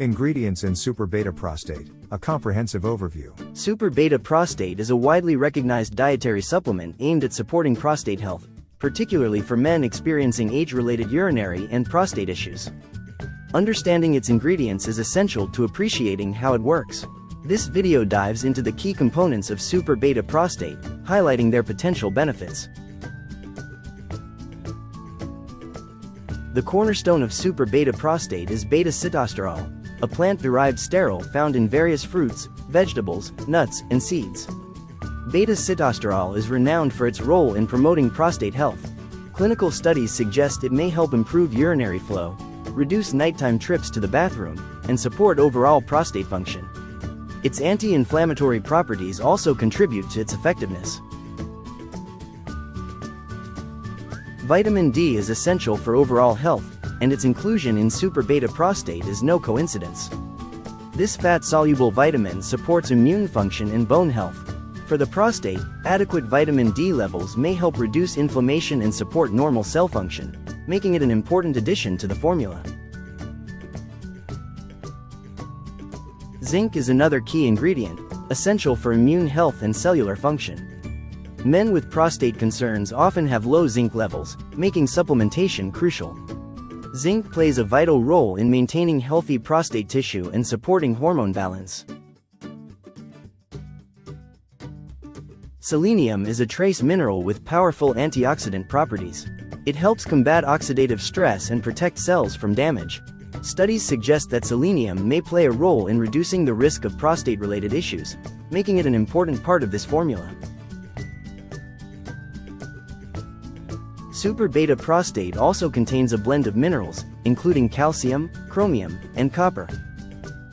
Ingredients in Super Beta Prostate, a comprehensive overview. Super Beta Prostate is a widely recognized dietary supplement aimed at supporting prostate health, particularly for men experiencing age-related urinary and prostate issues. Understanding its ingredients is essential to appreciating how it works. This video dives into the key components of Super Beta Prostate, highlighting their potential benefits. The cornerstone of Super Beta Prostate is Beta-Sitosterol, a plant-derived sterol found in various fruits, vegetables, nuts, and seeds. Beta-Sitosterol is renowned for its role in promoting prostate health. Clinical studies suggest it may help improve urinary flow, reduce nighttime trips to the bathroom, and support overall prostate function. Its anti-inflammatory properties also contribute to its effectiveness. Vitamin D is essential for overall health, and its inclusion in Super Beta Prostate is no coincidence. This fat-soluble vitamin supports immune function and bone health. For the prostate, adequate vitamin D levels may help reduce inflammation and support normal cell function, making it an important addition to the formula. Zinc is another key ingredient, essential for immune health and cellular function. Men with prostate concerns often have low zinc levels, making supplementation crucial. Zinc plays a vital role in maintaining healthy prostate tissue and supporting hormone balance. Selenium is a trace mineral with powerful antioxidant properties. It helps combat oxidative stress and protect cells from damage. Studies suggest that selenium may play a role in reducing the risk of prostate-related issues, making it an important part of this formula. Super Beta Prostate also contains a blend of minerals, including calcium, chromium, and copper.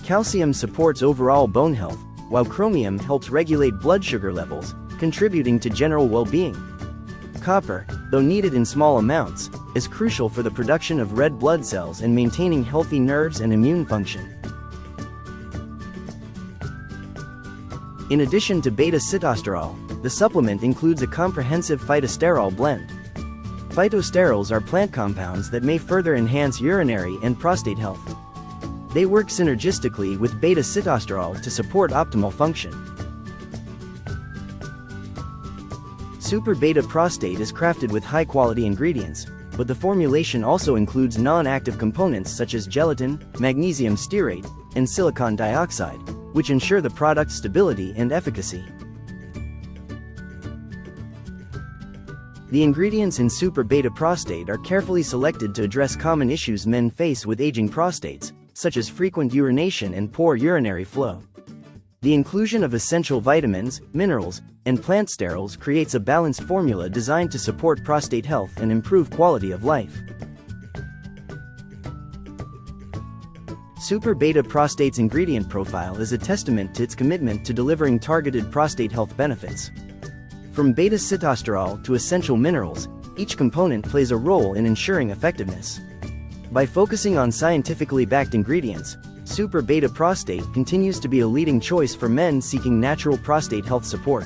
Calcium supports overall bone health, while chromium helps regulate blood sugar levels, contributing to general well-being. Copper, though needed in small amounts, is crucial for the production of red blood cells and maintaining healthy nerves and immune function. In addition to Beta-Sitosterol, the supplement includes a comprehensive Phytosterol Blend. Phytosterols are plant compounds that may further enhance urinary and prostate health. They work synergistically with Beta-Sitosterol to support optimal function. Super Beta Prostate is crafted with high-quality ingredients, but the formulation also includes non-active components such as gelatin, magnesium stearate, and silicon dioxide, which ensure the product's stability and efficacy. The ingredients in Super Beta Prostate are carefully selected to address common issues men face with aging prostates, such as frequent urination and poor urinary flow. The inclusion of essential vitamins, minerals, and plant sterols creates a balanced formula designed to support prostate health and improve quality of life. Super Beta Prostate's ingredient profile is a testament to its commitment to delivering targeted prostate health benefits. From Beta-Sitosterol to essential minerals, each component plays a role in ensuring effectiveness. By focusing on scientifically backed ingredients, Super Beta Prostate continues to be a leading choice for men seeking natural prostate health support.